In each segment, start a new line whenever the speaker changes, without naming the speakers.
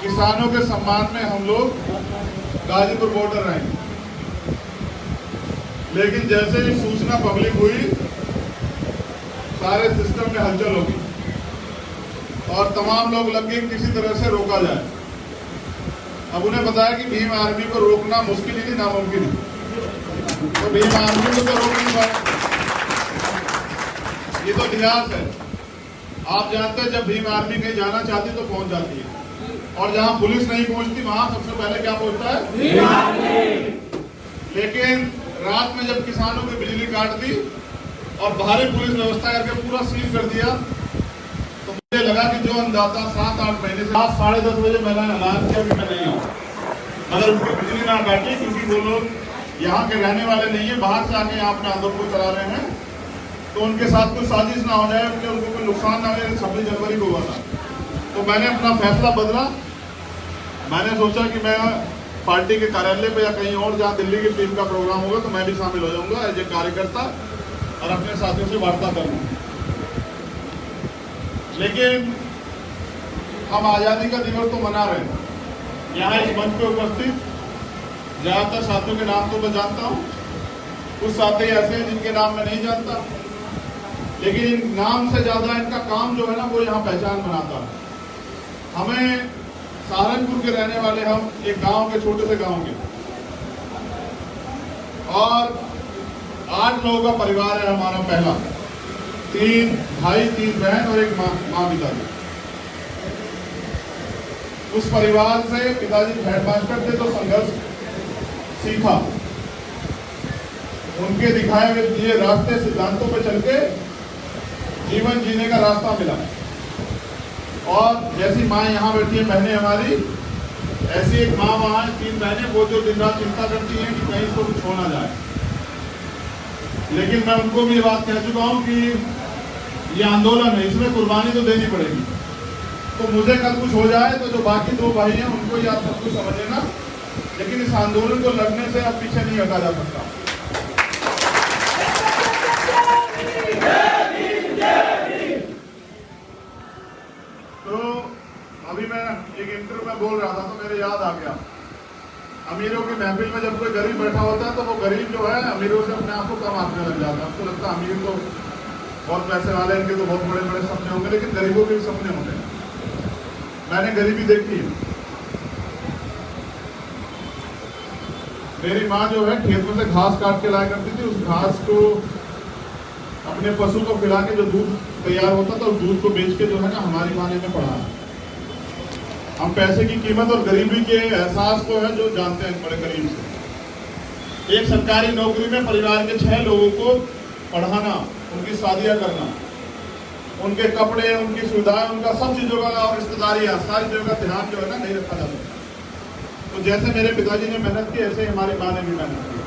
किसानों के सम्मान में हम लोग गाजीपुर बॉर्डर रहेंगे। लेकिन जैसे ही सूचना पब्लिक हुई, सारे सिस्टम में हलचल होगी और तमाम लोग लग गए किसी तरह से रोका जाए। अब उन्हें बताया कि भीम आर्मी को रोकना मुश्किल ही नहीं, नामुमकिन है। तो भीम आर्मी को तो रोक नहीं पाए, ये तो इतिहास है। आप जानते हैं जब भीम आर्मी कहीं जाना चाहती तो पहुंच जाती है, और जहां पुलिस नहीं पहुंचती वहां सबसे पहले क्या पहुंचता है? भीम आर्मी। लेकिन रात में जब किसानों की बिजली काट दी और भारी पुलिस व्यवस्था करके पूरा सील कर दिया, तो मुझे लगा कि जो अंदाजा 7-8 महीने से रात 10:30 बजे मैंने ऐलान किया कि मैं नहीं आऊँ अगर उनकी बिजली ना काटी, क्योंकि वो लोग यहाँ के रहने वाले नहीं है, बाहर से आके यहाँ अपने आंदोलन को चला रहे हैं, तो उनके साथ कोई साजिश ना हो जाए, उनको कोई नुकसान ना हो जाए। 26 जनवरी को हुआ था, तो मैंने अपना फैसला बदला। मैंने सोचा कि मैं पार्टी के कार्यालय पे या कहीं और जहाँ दिल्ली की टीम का प्रोग्राम होगा तो मैं भी शामिल हो जाऊंगा एज ए कार्यकर्ता और अपने साथियों से वार्ता करूंगा। लेकिन हम आज़ादी का दिवस तो मना रहे हैं। यहाँ इस मंच पे उपस्थित ज़्यादातर साथियों के नाम तो मैं जानता हूँ, कुछ साथी ऐसे हैं जिनके नाम मैं नहीं जानता, लेकिन नाम से ज़्यादा इनका काम जो है ना वो यहाँ पहचान बनाता है। हमें सहारनपुर के रहने वाले, हम एक गांव के, छोटे से गांव के, और 8 लोगों का परिवार है हमारा। पहला 3 भाई 3 बहन और एक माँ पिताजी। उस परिवार से पिताजी हेडमास्टर थे तो संघर्ष सीखा, उनके दिखाए हुए दिए रास्ते सिद्धांतों पर चल के जीवन जीने का रास्ता मिला। और जैसी माँ यहाँ बैठी है, बहनें हमारी, ऐसी एक माँ वहाँ 3 बहनें, वो जो दिन रात चिंता करती हैं कि कहीं इसको कुछ हो ना जाए। लेकिन मैं उनको भी ये बात कह चुका हूँ कि ये आंदोलन है, इसमें कुर्बानी तो देनी पड़ेगी। तो मुझे कल कुछ हो जाए तो जो बाकी 2 भाई हैं उनको ही आप सब कुछ समझ लेना, लेकिन इस आंदोलन को लड़ने से अब पीछे नहीं हटा जा सकता। तो अभी मैं एक इंटरव्यू में बोल रहा था तो मेरे याद आ गया, अमीरों की महफिल में जब कोई गरीब बैठा होता है तो वो गरीब जो है अमीरों से अपने आप को कम आंकने लग जाता है। आपको लगता है अमीर तो बहुत पैसे वाले, इनके तो बहुत बड़े बड़े सपने होंगे, लेकिन गरीबों के भी सपने होते हैं। मैंने गरीबी देखी। मेरी माँ जो है खेत में से घास काट के लाया करती थी, उस घास को अपने पशु को खिला के जो दूध तैयार होता था उस दूध को बेच के जो है ना हमारी माँ ने हमें पढ़ा। हम पैसे की कीमत और गरीबी के एहसास को है जो जानते हैं बड़े करीब से। एक सरकारी नौकरी में परिवार के 6 लोगों को पढ़ाना, उनकी शादियां करना, उनके कपड़े, उनकी सुविधाएं, उनका सब चीज़ों का और रिश्तेदारियाँ, सारी चीज़ों का ध्यान जो है ना नहीं रखा जाता। तो जैसे मेरे पिताजी ने मेहनत की, ऐसे हमारी माँ ने भी मेहनत की,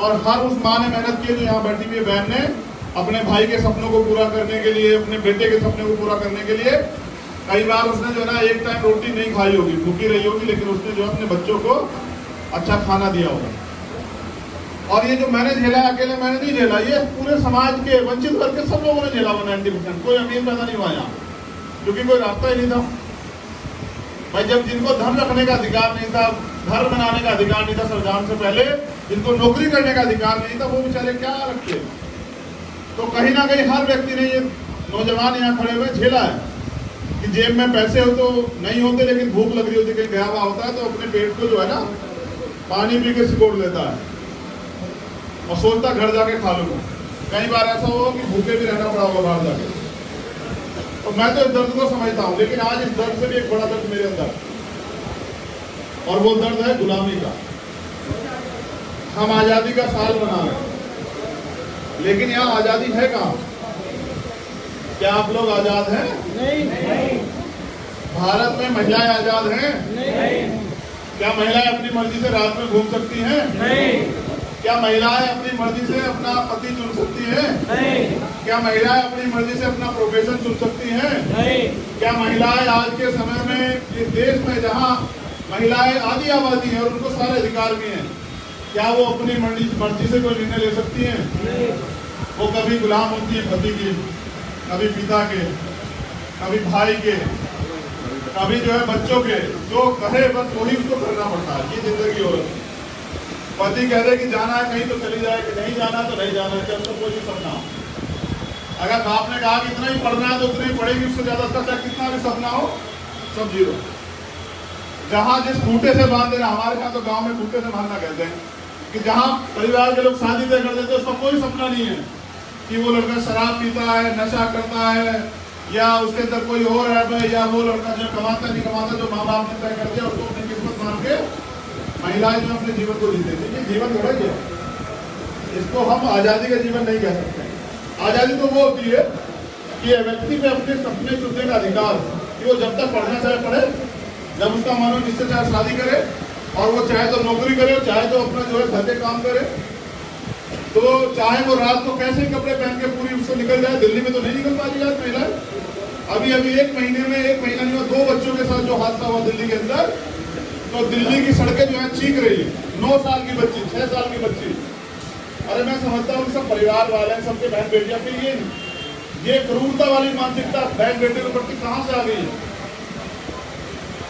और हर उस माँ ने मेहनत की जो यहाँ बैठी हुई बहन ने अपने भाई के सपनों को पूरा करने के लिए, अपने बेटे के सपने को पूरा करने के लिए, कई बार उसने जो है ना एक टाइम रोटी नहीं खाई होगी, भूखी रही होगी, लेकिन उसने जो अपने बच्चों को अच्छा खाना दिया होगा। और ये जो मैंने झेला, अकेले मैंने नहीं झेला, ये पूरे समाज के वंचित वर्ग के सब लोगों ने झेला। 90% कोई अमीर पैदा नहीं हुआ यहाँ, क्योंकि कोई रास्ता ही नहीं था भाई। जब जिनको धन रखने का अधिकार नहीं था, घर बनाने का अधिकार नहीं था संविधान से पहले, जिनको नौकरी करने का अधिकार नहीं था, वो बेचारे क्या रखते। तो कहीं ना कहीं हर व्यक्ति ने, ये नौजवान यहाँ खड़े हुए, झेला है कि जेब में पैसे हो तो नहीं होते, लेकिन भूख लग रही होती, कहीं गया हुआ होता है तो अपने पेट को जो है ना पानी पी के सिकोड़ लेता है और सोचता घर जाके खा लूंगा। कई बार ऐसा होगा कि भूखे भी रहना पड़ा होगा बाहर जाके। तो मैं तो इस दर्द को समझता हूँ, लेकिन आज इस दर्द से भी एक बड़ा दर्द मेरे अंदर, और वो दर्द है गुलामी का। हम आज़ादी का साल मना रहे हैं, लेकिन यहाँ आज़ादी है कहाँ? क्या आप लोग आज़ाद हैं? नहीं। भारत में महिलाएं आज़ाद हैं? नहीं। क्या महिलाएं अपनी मर्जी से रात में घूम सकती हैं? नहीं। क्या महिलाएं अपनी मर्जी से अपना पति चुन सकती हैं? नहीं। क्या महिलाएं अपनी मर्जी से अपना प्रोफेशन चुन सकती हैं? नहीं। क्या महिलाएं आज के समय में इस देश में जहां महिलाएं आधी आबादी है और उनको सारे अधिकार भी हैं, क्या वो अपनी मर्जी से कोई निर्णय ले सकती हैं? नहीं। वो कभी गुलाम होती है पति की, कभी पिता के, कभी भाई के, अभी जो है बच्चों के जो कहे बस वही उसको करना पड़ता है। ये जिंदगी हो रही। पति कह रहे कि जाना है कहीं तो चली जाए, कि नहीं जाना तो नहीं जाना है, तो कोई सपना हो। अगर बाप ने कहा कि इतना ही पढ़ना है तो उतना ही पढ़ेगी, उससे ज्यादा चाहे कितना भी सपना हो सब जीरो। जहाँ जिस खूंटे से बांध देना, हमारे यहाँ तो गांव में खूंटे से बांधना कहते हैं कि जहाँ परिवार के लोग शादी तय कर देते हैं, उसका कोई सपना नहीं है कि वो लड़का शराब पीता है, नशा करता है, या उसके अंदर कोई और है, या वो लड़का जो कमाता नहीं कमाता, जो माँ बाप ने तय कर दिया उसको अपनी किस्मत मान के महिलाएं जो अपने जीवन को जीते थे। ये जीवन थोड़ा ही है, इसको हम आज़ादी का जीवन नहीं कह सकते। आज़ादी तो वो होती है कि व्यक्ति में अपने सपने चुनने का अधिकार, कि वो जब तक पढ़ना चाहे पढ़े, जब उसका मन हो जिससे चाहे शादी करे, और वो चाहे तो नौकरी करे, चाहे तो अपना जो है घर के काम करे, तो चाहे वो रात को कैसे कपड़े पहन के पूरी उससे निकल जाए। दिल्ली में तो नहीं निकल पाती आज महिला। अभी एक महीने में, एक महीना नहीं हुआ, 2 बच्चों के साथ जो हादसा हुआ दिल्ली के अंदर, तो दिल्ली की सड़कें जो है चीख रही है। 9 साल की बच्ची, 6 साल की बच्ची। अरे मैं समझता हूँ सब परिवार वाले, सबके बहन बेटियां के ये क्रूरता वाली मानसिकता बहन बेटे के प्रति कहाँ से आ गई है।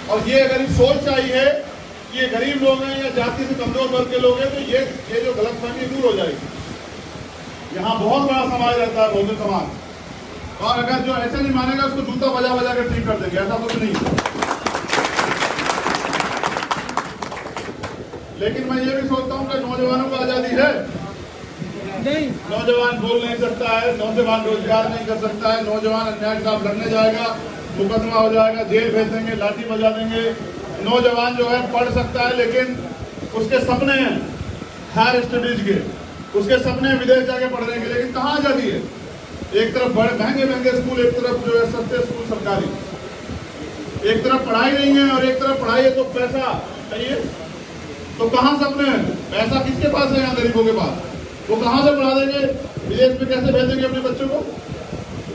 और ये अगर सोच आई है कि ये गरीब लोग हैं या जाति से कमजोर वर्ग के लोग हैं, तो ये जो गलतफहमी दूर हो जाएगी। यहाँ बहुत बड़ा समाज रहता है, बहुजन समाज, और अगर जो ऐसे नहीं मानेगा उसको जूता बजा बजा कर ठीक कर देंगे, ऐसा कुछ नहीं। लेकिन मैं ये भी सोचता हूँ कि नौजवानों को आजादी है नहीं। नौजवान बोल नहीं सकता है, नौजवान रोजगार नहीं कर सकता है, नौजवान अन्याय के खिलाफ लड़ने जाएगा, मुकदमा हो जाएगा, जेल भेज देंगे, लाठी बजा देंगे। नौजवान जो है पढ़ सकता है, लेकिन उसके सपने हैं हायर स्टडीज के, उसके सपने विदेश जाके पढ़ने के, लेकिन कहाँ आजादी है। एक तरफ बड़े महंगे महंगे स्कूल, एक तरफ जो है सस्ते स्कूल सरकारी, एक तरफ पढ़ाई नहीं है और एक तरफ पढ़ाई है तो पैसा चाहिए। तो कहाँ सपने हैं? पैसा किसके पास है? यहाँ गरीबों के पास। वो कहाँ से पढ़ा देंगे? विदेश में कैसे भेजेंगे अपने बच्चों को?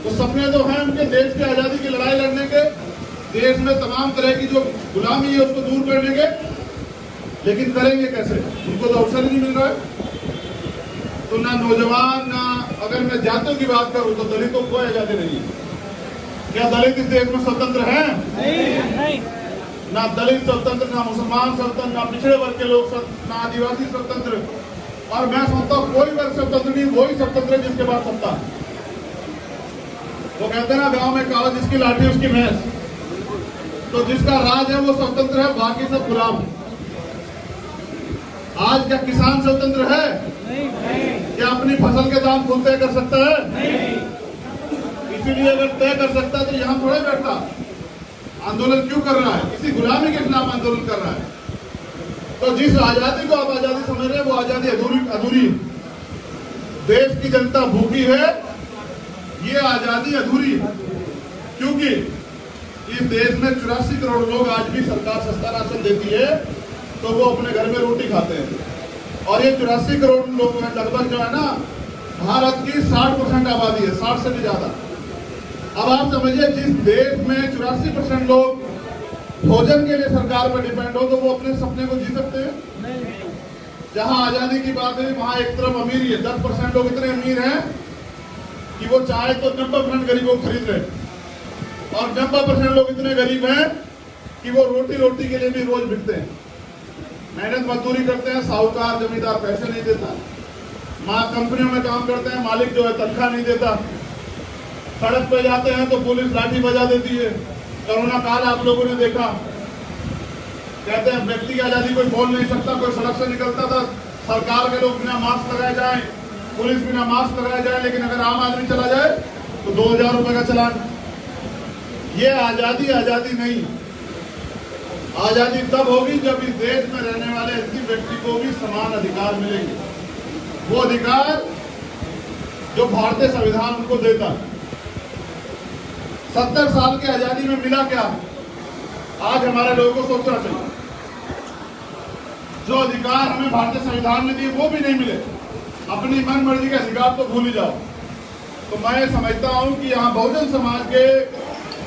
तो सपने तो हैं उनके देश की आज़ादी की लड़ाई लड़ने के, देश में तमाम तरह की जो गुलामी है उसको दूर करने के, लेकिन करेंगे कैसे? उनको तो अवसर ही नहीं मिल रहा है। तो ना नौजवान, ना अगर मैं जातियों की बात करूं तो दलितों को आज़ादी नहीं है। क्या दलित इस देश में स्वतंत्र हैं? नहीं। ना दलित स्वतंत्र, ना मुसलमान स्वतंत्र, ना पिछड़े वर्ग के लोग स्वतंत्र, ना आदिवासी स्वतंत्र। और मैं समझता हूँ कोई वर्ग स्वतंत्र नहीं, वही स्वतंत्र है जिसके पास सत्ता। वो कहते हैं ना गांव में कहावत, जिसकी लाठी उसकी भैंस। तो जिसका राज है वो स्वतंत्र है, बाकी सब गुलाम। आज क्या किसान स्वतंत्र है? नहीं। क्या अपनी फसल के दाम खुद तय कर सकता है? नहीं। इसीलिए अगर तय कर सकता तो यहाँ थोड़े बैठता। आंदोलन क्यों कर रहा है? इसी गुलामी के खिलाफ आंदोलन कर रहा है। तो जिस आजादी को आप आजादी समझ रहे हैं वो आजादी अधूरी। देश की जनता भूखी है, ये आजादी अधूरी, क्योंकि इस देश में 84 करोड़ लोग आज भी सरकार सस्ता राशन देती है तो वो अपने घर में रोटी खाते हैं। और ये 84 करोड़ लोग लगभग जो है ना, भारत की 60% आबादी है, 60 से भी ज्यादा। अब आप समझिए, जिस देश में 84% लोग भोजन के लिए सरकार पर डिपेंड हो, तो वो अपने सपने को जी सकते हैं? जहां आजादी की बात है वहां एक तरफ अमीर है, 10% लोग इतने अमीर हैं कि वो चाहे तो 90% गरीबों को खरीद रहे, और 90% लोग इतने गरीब हैं कि वो रोटी के लिए भी रोज भिड़ते हैं, मेहनत मजदूरी करते हैं, साहूकार जमींदार पैसे नहीं देता, कंपनियों में काम करते हैं, मालिक जो है तनख्वाह नहीं देता, सड़क पे जाते हैं तो पुलिस लाठी बजा देती है। कोरोना काल आप लोगों ने देखा, कहते हैं व्यक्ति की आजादी कोई बोल नहीं सकता, कोई सड़क से निकलता था, सरकार के लोग बिना मास्क लगाए जाए, पुलिस बिना मास्क लगाए जाए, लेकिन अगर आम आदमी चला जाए तो 2000 रुपए का चालान। ये आजादी नहीं। आजादी तब होगी जब इस देश में रहने वाले किसी व्यक्ति को भी समान अधिकार मिलेंगे, वो अधिकार जो भारतीय संविधान उनको देता है। 70 साल की आजादी में मिला क्या? आज हमारे लोगों को सोचना चाहिए। जो अधिकार हमें भारतीय संविधान ने दिए वो भी नहीं मिले, अपनी मन मर्जी के अधिकार तो भूल ही जाओ। तो मैं समझता हूं कि यहाँ बहुजन समाज के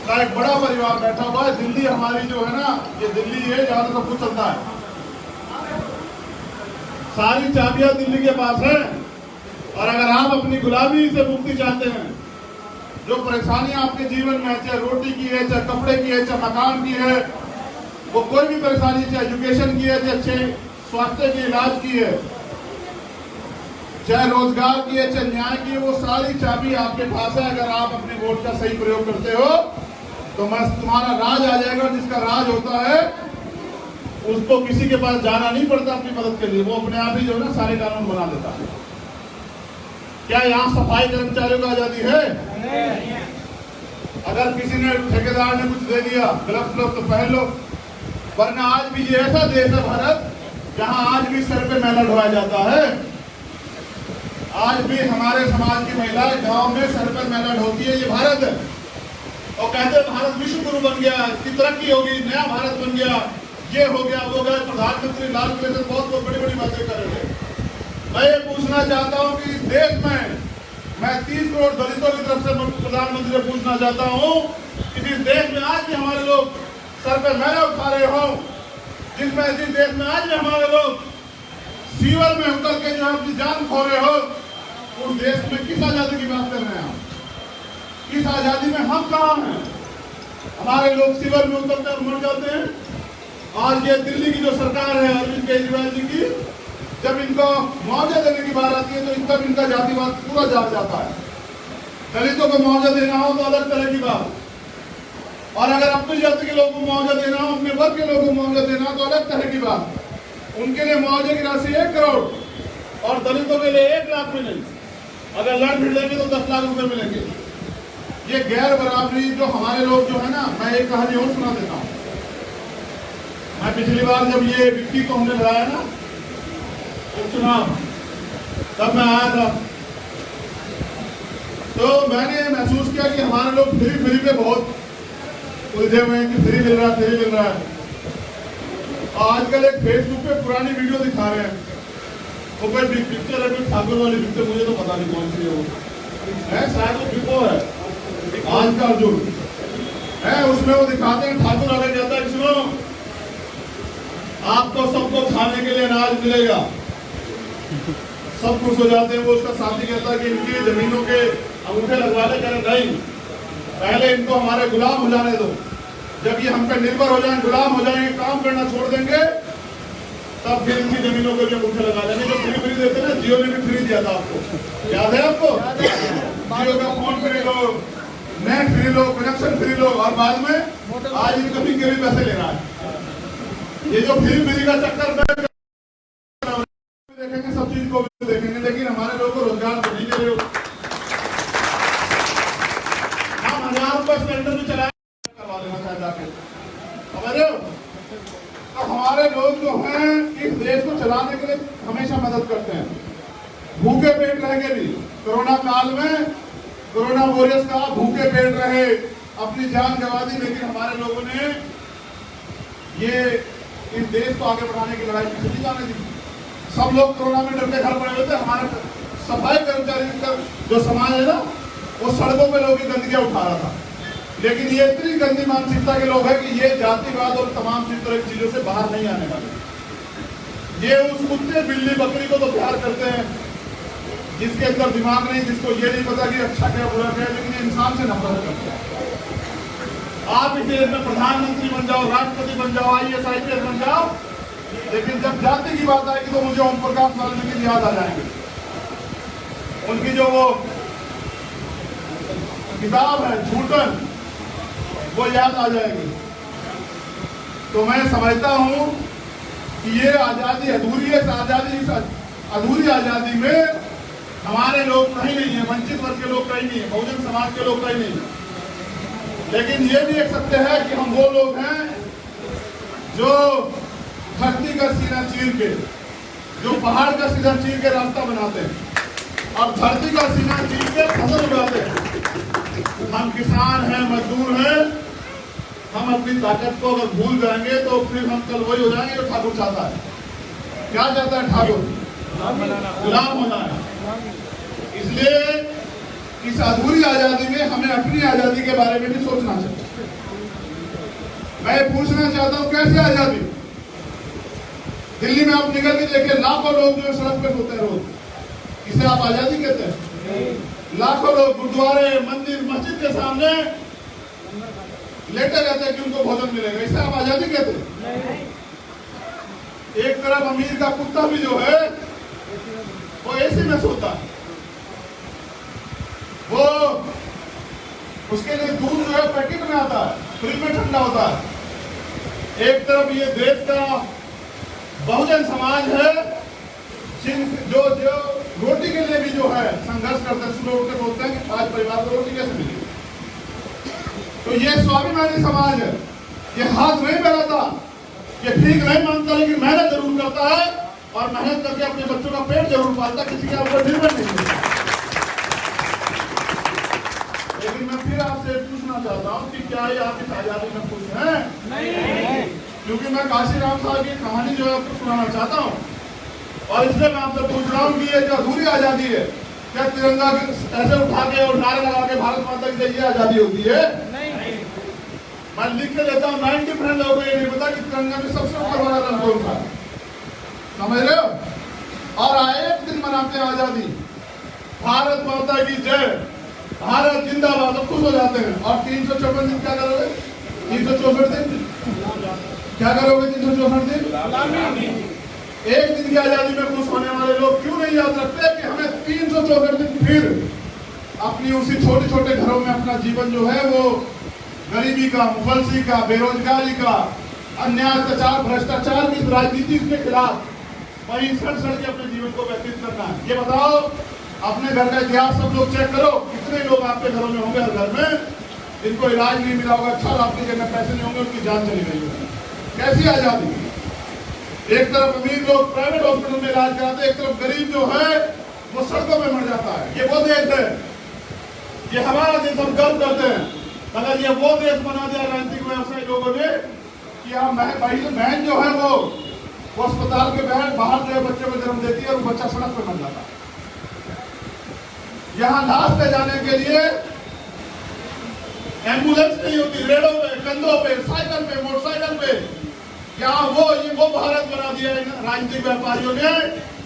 का एक बड़ा परिवार बैठा हुआ है। दिल्ली हमारी जो है ना, ये दिल्ली है जहाँ सब कुछ चलता है, सारी चाबियां दिल्ली के पास है। और अगर आप अपनी गुलामी से मुक्ति चाहते हैं जो परेशानियां आपके जीवन में है, चाहे रोटी की है, चाहे कपड़े की है, चाहे मकान की है, वो कोई भी परेशानी, चाहे एजुकेशन की है, चाहे अच्छे स्वास्थ्य के इलाज की है, चाहे रोजगार की है, चाहे न्याय की है, वो सारी चाबी आपके पास है। अगर आप अपने वोट का सही प्रयोग करते हो तो मस्त तुम्हारा राज आ जाएगा। जिसका राज होता है उसको किसी के पास जाना नहीं पड़ता अपनी मदद के लिए, वो अपने आप ही जो है ना सारे कानून बना देता है। क्या यहाँ सफाई कर्मचारियों को आजादी है? अगर किसी ने ठेकेदार ने कुछ दे दिया ग्लव्स लो तो पहन लो, वरना आज भी ये ऐसा देश है भारत जहां आज भी सर पे मैला ढोया जाता है। आज भी हमारे समाज की महिला गांव में सर पर मैला ढोती है। ये भारत है और कहते हैं भारत विश्व गुरु बन गया, इसकी तरक्की होगी, नया भारत बन गया, ये हो गया वो गया। प्रधानमंत्री लाल किले से बहुत बड़ी बड़ी बातें कर रहे हैं। मैं ये पूछना चाहता हूं कि इस देश में मैं 30 करोड़ दलितों की तरफ से प्रधानमंत्री से पूछना चाहता हूं कि जिस देश में आज भी हमारे लोग सर पर मैला उठा रहे हो, जिस देश में आज भी हमारे लोग सीवर में उतर के जो अपनी जान खो रहे हो, उस देश में किस आजादी की बात कर रहे हैं आप? किस आजादी में हम कहाँ हैं? हमारे लोग सीवर में उतरते और मर जाते हैं। आज ये दिल्ली की जो सरकार है अरविंद केजरीवाल जी की, जब इनको मुआवजा देने की बात आती है तो इनका जातिवाद पूरा जाग जाता है। दलितों को मुआवजा देना हो तो अलग तरह की बात, और अगर अपनी जाति के लोगों को मुआवजा देना हो, अपने वर्ग के लोगों को मुआवजा देना हो तो अलग तरह की बात। उनके लिए मुआवजे की राशि 1 करोड़ और दलितों के लिए 1 लाख मिलेगी। अगर लड़ भिड़ लेंगे तो 10 लाख रुपए मिलेंगे। ये गैर बराबरी जो हमारे लोग जो है ना, मैं एक कहानी और सुना देता हूँ। मैं पिछली बार जब ये विक्की को हमने लड़ाया ना उपचुनाव, तब मैं आया था तो मैंने महसूस किया कि हमारे लोग फ्री पे बहुत उलझे हुए हैं कि फ्री मिल रहा है। आजकल एक फेसबुक पे पुरानी वीडियो दिखा रहे हैं, वो कोई पिक्चर है, कोई ठाकुर वाली पिक्चर, मुझे तो पता नहीं कौन सी है वो है, शायद वो बिको है आज का अर्जुन है। उसमें वो दिखाते हैं ठाकुर आगे कहता है सुनो आपको सबको खाने के लिए अनाज मिलेगा, सब खुश हो जाते हैं। वो उसका साथी कहता है कि इनकी जमीनों के अंगूठे लगवा ले, कह रहे नहीं, पहले इनको हमारे गुलाम हो जाने दो, जब ये हम पे निर्भर हो जाएंगे, गुलाम हो जाएंगे, काम करना छोड़ देंगे, तब फिर इनकी जमीनों के भी अंगूठे लगा देंगे। जो फ्री देते ना, जियो ने भी फ्री दिया था, आपको याद है? आपको जियो का फोन फ्री लो, नेट फ्री लो, कनेक्शन फ्री लो, और बाद में आज इनका भी पैसे ले रहा है। ये जो फ्री का चक्कर में देखेंगे, सब चीज को भी देखेंगे, लेकिन हमारे लोगों को रोजगार तो नहीं दे रहे हो। हम 1000 रुपए सिलेंडर भी चलाए करवा देना चाहे जाके, समझ रहे हो? तो हमारे लोग जो हैं इस देश को चलाने के लिए हमेशा मदद करते हैं। भूखे पेट रह के भी कोरोना काल में कोरोना वॉरियर्स का भूखे पेट रहे, अपनी जान गंवा दी, लेकिन हमारे लोगों ने ये इस देश को आगे बढ़ाने की लड़ाई नहीं जाने दी। सब लोग कोरोना में डर के घर पड़े हुए थे। हमारे सफाई कर्मचारी का जो समाज है ना, वो सड़कों पे लोगों की गंदगियां उठा रहा था, लेकिन ये इतनी गंदी मानसिकता के लोग हैं कि ये जातिवाद और तमाम तरह की चीजों से बाहर नहीं आने वाले। ये उस कुत्ते बिल्ली बकरी को तो प्यार करते हैं जिसके अंदर दिमाग नहीं, जिसको ये नहीं पता कि अच्छा क्या बुरा क्या, लेकिन इंसान से नफरत करते हैं। आप इस देश में प्रधानमंत्री बन जाओ, राष्ट्रपति बन जाओ, IAS IPS बन जाओ, लेकिन जब जाति की बात आएगी तो मुझे ओम प्रकाश वाल्मीकि याद आ जाएंगे। उनकी जो वो किताब है झूठन, वो याद आ जाएगी। तो मैं समझता हूं कि ये आजादी अधूरी है। अधूरी आजादी में हमारे लोग कहीं नहीं है, वंचित वर्ग के लोग कहीं नहीं है, बहुजन समाज के लोग कहीं नहीं है। लेकिन ये भी एक सत्य है कि हम वो लोग हैं जो धरती का सीना चीर के, जो पहाड़ का सीना चीर के रास्ता बनाते हैं और धरती का सीना चीर के फसल उगाते हैं। हम किसान हैं, मजदूर हैं। हम अपनी ताकत को अगर भूल जाएंगे तो फिर हम कल वही हो जाएंगे जो ठाकुर चाहता है। क्या चाहता है ठाकुर? गुलाम होना है। इसलिए इस अधूरी आजादी में हमें अपनी आजादी के बारे में भी सोचना चाहिए। मैं पूछना चाहता हूं कैसे आजादी? दिल्ली में आप निकल के देखिए, लाखों लोग जो सड़क पे सोते हैं रोज, इसे आप आजादी कहते हैं? लाखों लोग गुरुद्वारे, मंदिर, मस्जिद के सामने लेटे रहते कि उनको भोजन मिलेगा। इसे आप आजादी कहते हैं? एक तरफ अमीर का कुत्ता भी जो है वो एसी में सोता है, वो उसके लिए दूध जो है पैकेट में आता है, फ्रिज में ठंडा होता है। एक तरफ ये देश का बहुजन समाज है जो रोटी के लिए भी जो है संघर्ष करते हैं। सुबह उठकर बोलते हैं कि आज परिवार को रोटी कैसे मिलेगी। तो ये स्वाभिमानी समाज है, ये हाथ नहीं बढ़ाता, ये भीख नहीं मांगता, लेकिन मेहनत जरूर करता है और मेहनत करके अपने बच्चों का पेट जरूर पालता, किसी के ऊपर निर्भर नहीं होता। लेकिन मैं फिर आपसे पूछना चाहता हूँ कि क्या ये आप इस आजादी में खुश हैं? नहीं। क्योंकि मैं काशीराम साहब की कहानी जो है आपको सुनाना चाहता हूँ, और इसलिए मैं आपसे पूछ रहा हूँ कि ये जो अधूरी आजादी है, क्या तिरंगा ऐसे उठा के और नारे लगा के भारत माता की ये आजादी होती है? नहीं। मैं लिख के लेता हूँ 90% लोगों को ये नहीं पता कि तिरंगा में सबसे ऊपर वाला रंग कौन था, समझ रहे हो? और आए एक दिन मनाते हैं आजादी, भारत माता की जय, भारत जिंदाबाद, तो खुश हो जाते हैं। और 354 दिन क्या करोगे? 364 दिन क्या करोगे? 364 दिन एक दिन की आजादी में खुश होने वाले लोग क्यों नहीं याद रखते कि हमें 364 दिन फिर अपनी उसी छोटे छोटे घरों में अपना जीवन जो है वो गरीबी का, मुफलसी का, बेरोजगारी का, अन्याय, अत्याचार, भ्रष्टाचार की राजनीति के खिलाफ वहीं सड़ सड़ के अपने जीवन को व्यतीत करना है। ये बताओ, अपने घर का इतिहास सब लोग चेक करो, कितने लोग आपके घरों में होंगे, घर में जिनको इलाज नहीं मिला होगा, अच्छा आपके घर में पैसे नहीं होंगे, उनकी जान चली गई होगी। कैसी आजादी? एक तरफ अमीर लोग प्राइवेट हॉस्पिटल में इलाज कराते, एक तरफ गरीब जो है वो सड़कों में मर जाता है। ये वो देश है, ये हमारा देश, हम गर्व करते हैं। अगर ये वो देश बना दिया राजनीतिक व्यवसायी लोगों ने कि हम बहन जो है वो अस्पताल के बाहर जो है बच्चे को जन्म देती है और वो बच्चा सड़क पर मर जाता है। यहाँ लाश ले जाने के लिए एम्बुलेंस नहीं होती, रेड़ों पे, कंधों पे, साइकिल पे, मोटरसाइकिल पे। क्या वो भारत बना दिया राजनीतिक व्यापारियों ने,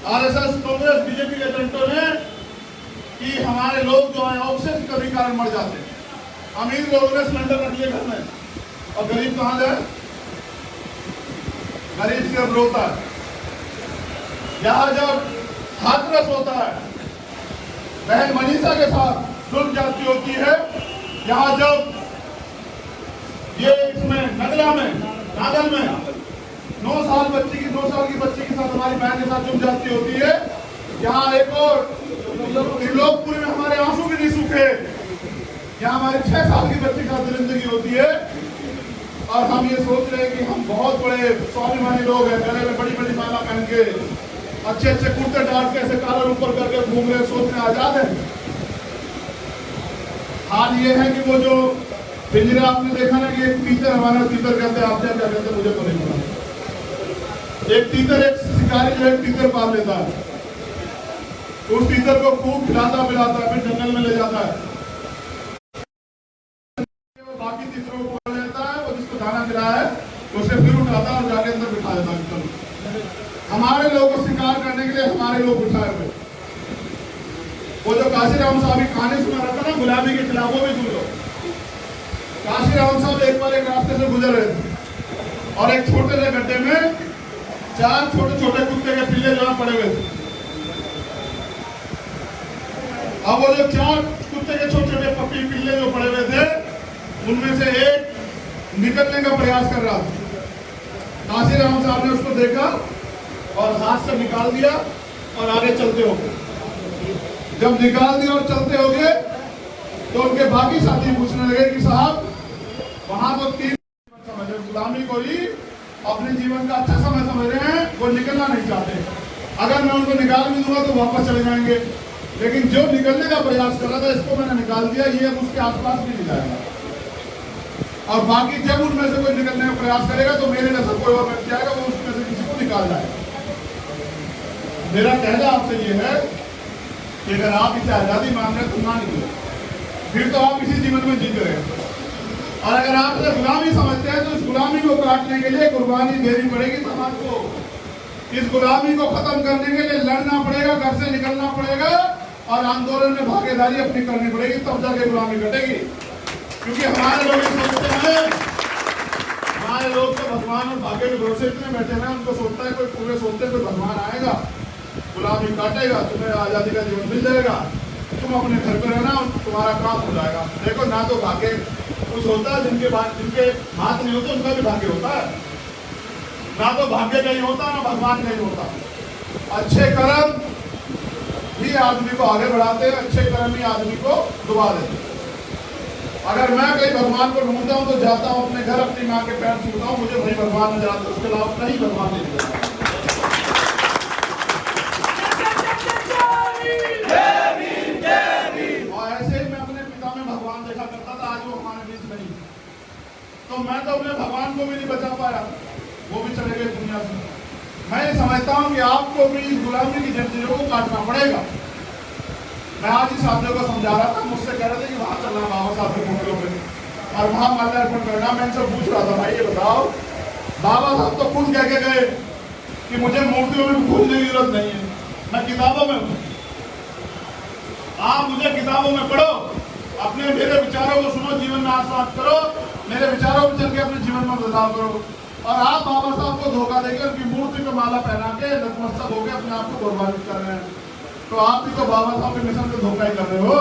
आरएसएस, कांग्रेस, बीजेपी के एजेंटों ने, कि हमारे लोग जो है ऑक्सीजन के कमी कारण मर जाते हैं। अमीर लोगों ने सिलेंडर रख लिए घर में, और गरीब कहाँ जाए? गरीब सिर्फ रोता है। यहाँ जब हाथरस होता है, बहन मनीषा के साथ जुल्म जाती होती है, यहाँ जब ये इसमें नगला में, नागल में 9 साल की बच्ची के साथ हमारी बहन के साथ जुल्म जाती होती है, यहाँ एक और त्रिलोकपुरी में हमारे आंसू भी नहीं सूखे, यहाँ हमारी 6 साल की बच्ची का जिंदगी होती है, और हम ये सोच रहे हैं कि हम बहुत बड़े स्वाभिमानी लोग हैं, गले में बड़ी बड़ी माला पहन के, अच्छे अच्छे कुर्ते डाल के, ऐसे कॉलर ऊपर करके घूम रहे, सोच में आजाद है। हाल ये है कि वो जो पिंजरा आपने देखा ना कि एक तीतर, हमारा तीतर कहते हैं, आप क्या कहते हैं मुझे तो नहीं पता। एक तीतर, एक शिकारी जो है तीतर पाल लेता है, उस तीतर को खूब खिलाता पिलाता है, फिर जंगल में ले जाता है, बाकी तीतरों को लेता है, वो जिसको दाना खिलाया है उसे फिर उठाता है और जाके अंदर बिठा देता है। हमारे लोगों को शिकार करने के लिए हमारे लोग उठाए हुए। वो जो काशीराम साहब की कहानी सुना रहा था ना गुलामी के खिलाफ, वो भी सुन लो। काशीराम साहब एक बार एक रास्ते से गुजर रहे थे और एक छोटे से गड्ढे में 4 छोटे छोटे कुत्ते के पिल्ले जो पड़े हुए थे। अब वो जो 4 कुत्ते के छोटे छोटे पपी पिल्ले जो पड़े हुए थे, उनमें से एक निकलने का प्रयास कर रहा था। काशीराम साहब ने उसको देखा और हाथ से निकाल दिया और आगे चलते हो गए। जब निकाल दिया और चलते हो गए तो उनके बाकी साथी पूछने लगे कि साहब वहां तो 3 समझ गुलामी को ही अपने जीवन का अच्छा समय समझ रहे हैं, वो निकलना नहीं चाहते। अगर मैं उनको निकाल भी दूंगा तो वापस चले जाएंगे, लेकिन जो निकलने का प्रयास कर रहा था इसको मैंने निकाल दिया, ये उसके आसपास भी नहीं जाएगा। और बाकी जब उनमें से कोई निकलने का प्रयास करेगा तो मेरे नजर कोई और व्यक्ति आएगा, वो उसमें से किसी को निकाल जाएगा। मेरा कहना आपसे ये है कि अगर आप इसे आजादी मांग रहे तो ना निकले, फिर तो आप इसी जीवन में जीत रहे हैं। और अगर आप इसे गुलामी समझते हैं तो इस गुलामी को काटने के लिए कुर्बानी देनी पड़ेगी समाज को। इस गुलामी को खत्म करने के लिए लड़ना पड़ेगा, घर से निकलना पड़ेगा और आंदोलन में भागीदारी अपनी करनी पड़ेगी, तब जाके गुलामी कटेगी। क्योंकि हमारे लोग सोचते हैं, हमारे लोग तो भगवान और भाग्य के भरोसे इतने बैठे हैं, उनको सोचता है कोई पूरे सोचते हैं कोई भगवान आएगा, गुलामी काटेगा, तुम्हें आज़ादी का जीवन मिल जाएगा, तुम अपने घर पे रहना और तुम्हारा काम हो जाएगा। देखो ना तो भाग्य कुछ होता है, जिनके हाथ नहीं होते उनका भी भाग्य होता है, ना तो भाग्य नहीं होता ना भगवान नहीं होता। अच्छे कर्म ही आदमी को आगे बढ़ाते हैं, अच्छे कर्म ही आदमी को डुबा देते हैं। अगर मैं कहीं भगवान को ढूंढता हूँ तो जाता हूँ अपने घर, अपनी माँ के पैर छूता हूँ, मुझे भाई भगवान नजर आता है, उसके अलावा नहीं भगवान नहीं नजर आता। और ऐसे ही मैं अपने पिता में भगवान देखा करता था, आज वो हमारे बीच नहीं, तो मैं तो अपने भगवान को भी नहीं बचा पाया, वो भी चले गए दुनिया से। मैं समझता हूँ कि आपको भी इस गुलामी की जंजीरों को काटना पड़ेगा। मैं आज ही साथियों को समझा रहा था, मुझसे कह रहे थे कि वहां चलना बाबा साहब की मूर्तियों पे और वहां माल्यार्पण करना। मैं इनसे पूछ रहा था, भाई ये बताओ, बाबा साहब तो खुद कह के गए कि मुझे मूर्तियों में घूमने की जरूरत नहीं है, मैं किताबों में हूँ, आप मुझे किताबों में पढ़ो, अपने मेरे विचारों को सुनो, जीवन में आत्मसात करो, मेरे विचारों में चल के अपने जीवन में बदलाव करो। और आप बाबा साहब को धोखा देकर उनकी मूर्ति को माला पहना के नतमस्तक होकर अपने आप को गौरवान्वित कर रहे हैं, तो आप भी तो बाबा साहब के मिशन को धोखा ही कर रहे हो।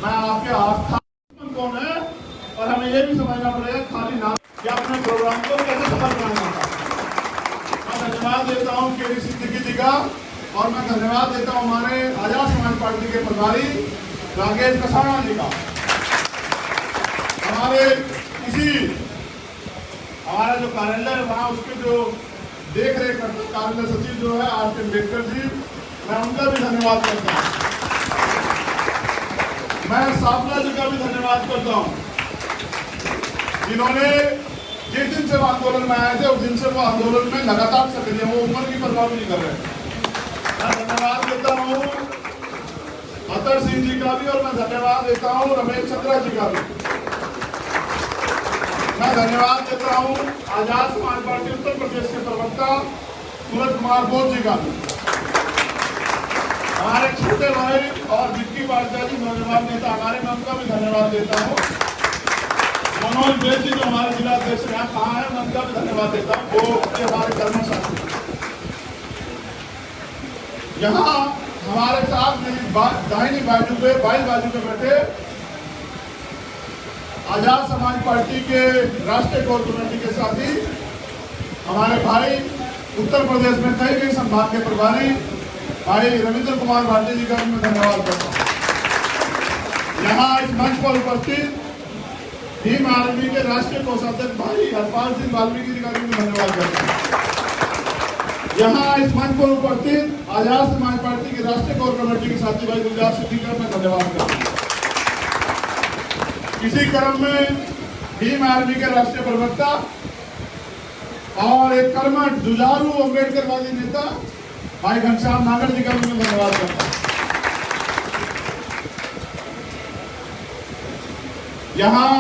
मैं आपके आस्था कौन है, और हमें ये भी समझना पड़ेगा खाली नाम कि अपने प्रोग्राम को कैसे सफल बनाना होता। मैं धन्यवाद देता हूँ केरी सिद्दीकी जी का, और मैं धन्यवाद देता हूँ हमारे आजाद समाज पार्टी के प्रभारी राकेश कसाना जी का। हमारा जो कार्यालय है वहाँ उसके जो देख रेख करते कार्यालय सचिव जो है आर.के. अम्बेडकर जी, मैं उनका भी धन्यवाद करता हूँ। मैं सापला जी का भी धन्यवाद करता हूँ, जिन्होंने जिस दिन से वो आंदोलन में आए थे उस दिन से वो आंदोलन में लगातार सक्रिय, वो उम्र की परवाह नहीं कर रहे। मैं धन्यवाद देता हूँ अतर सिंह जी का भी, और मैं धन्यवाद देता हूँ रमेश चंद्रा जी का भी। मैं धन्यवाद देता हूँ आजाद समाज पार्टी उत्तर प्रदेश के प्रवक्ता सूरज कुमार बोस जी का भी, हमारे छोटे भाई और विक्की पाटिल जी नौजवान नेता हमारे, मैं उनका भी धन्यवाद देता हूँ। मनोज बेस जी जो हमारे जिला अध्यक्ष यहाँ कहाँ है, मैं उनका भी धन्यवाद देता हूँ, वो हमारे कर्मचारी। यहाँ हमारे साथ दाहिनी बाजू पे बाई बाजू पे बैठे आजाद समाज पार्टी के राष्ट्रीय कोर कमेटी के साथी हमारे भाई उत्तर प्रदेश में कई संभाग के प्रभारी भाई रविंद्र कुमार भाटी जी का भी मैं धन्यवाद करता हूँ। यहाँ इस मंच पर उपस्थित भीम आर्मी के राष्ट्रीय कोषाध्यक्ष भाई हरपाल सिंह वाल्मीकि जी का भी मैं धन्यवाद करता हूँ। यहाँ इस मंच पर उपस्थित आजाद समाज पार्टी के राष्ट्रीय कोर कमेटी के साथी भाई गुलजार सिद्दीकी का मैं धन्यवाद करता हूँ। इसी क्रम में भीम आर्मी के राष्ट्रीय प्रवक्ता और एक कर्मठ जुझारू अम्बेडकरवादी नेता भाई घनश्याम नागर जी का भी मैं धन्यवाद करता हूँ। यहाँ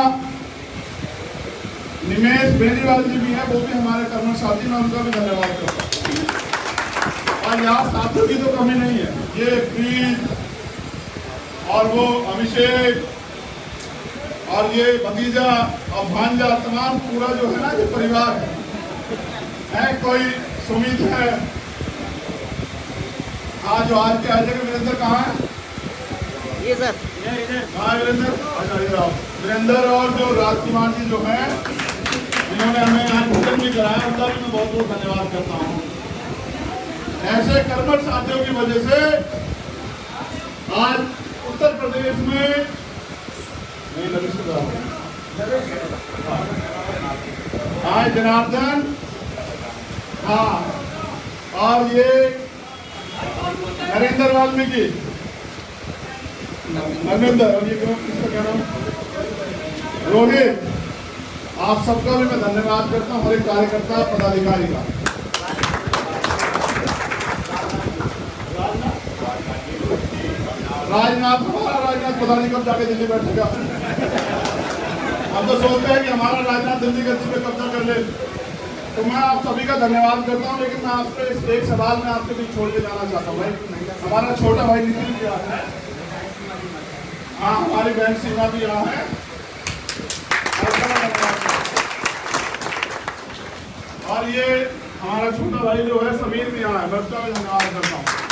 निमेश बेनीवाल जी भी हैं, वो भी हमारे कर्मठ साथी, मैं उनका भी धन्यवाद करता हूँ। और यहाँ साथियों की तो कमी नहीं है, ये प्रीत और वो अभिषेक और ये भतीजा और भांजा तमाम पूरा जो है ना, ये परिवार है। कोई सुमित है, आज जो आज के आगे वीरेंद्र कहाँ है?
ये सर
हाँ वीरेंद्र, अच्छा वीरेंद्र और जो राजकुमार जी जो हैं, जिन्होंने हमें यहाँ भोजन भी कराया, उनका भी मैं बहुत बहुत धन्यवाद करता हूँ। ऐसे कर्मठ साथियों की वजह से आज उत्तर प्रदेश में हाँ जनार्दन, हाँ और ये नरेंद्र वाल्मीकि, नरेंद्र और ये किसका कह रहा हूँ, रोहित, आप सबका भी मैं धन्यवाद करता हूँ, हर एक कार्यकर्ता पदाधिकारी का। राजनाथ, हमारा राजनाथ पता नहीं कब जाके दिल्ली बैठेगा। हम तो सोचते हैं कि हमारा राजनाथ दिल्ली का कब्जा कर ले, तो मैं आप सभी का धन्यवाद करता हूँ, लेकिन मैं आपसे एक सवाल में आपके बीच छोड़ के जाना चाहता हूँ भाई। हमारा छोटा भाई नितिन भी यहाँ है, हाँ हमारी बहन सीमा भी यहाँ है, और ये हमारा छोटा भाई जो है समीर भी यहाँ है, मैं उसका भी धन्यवाद करता हूँ।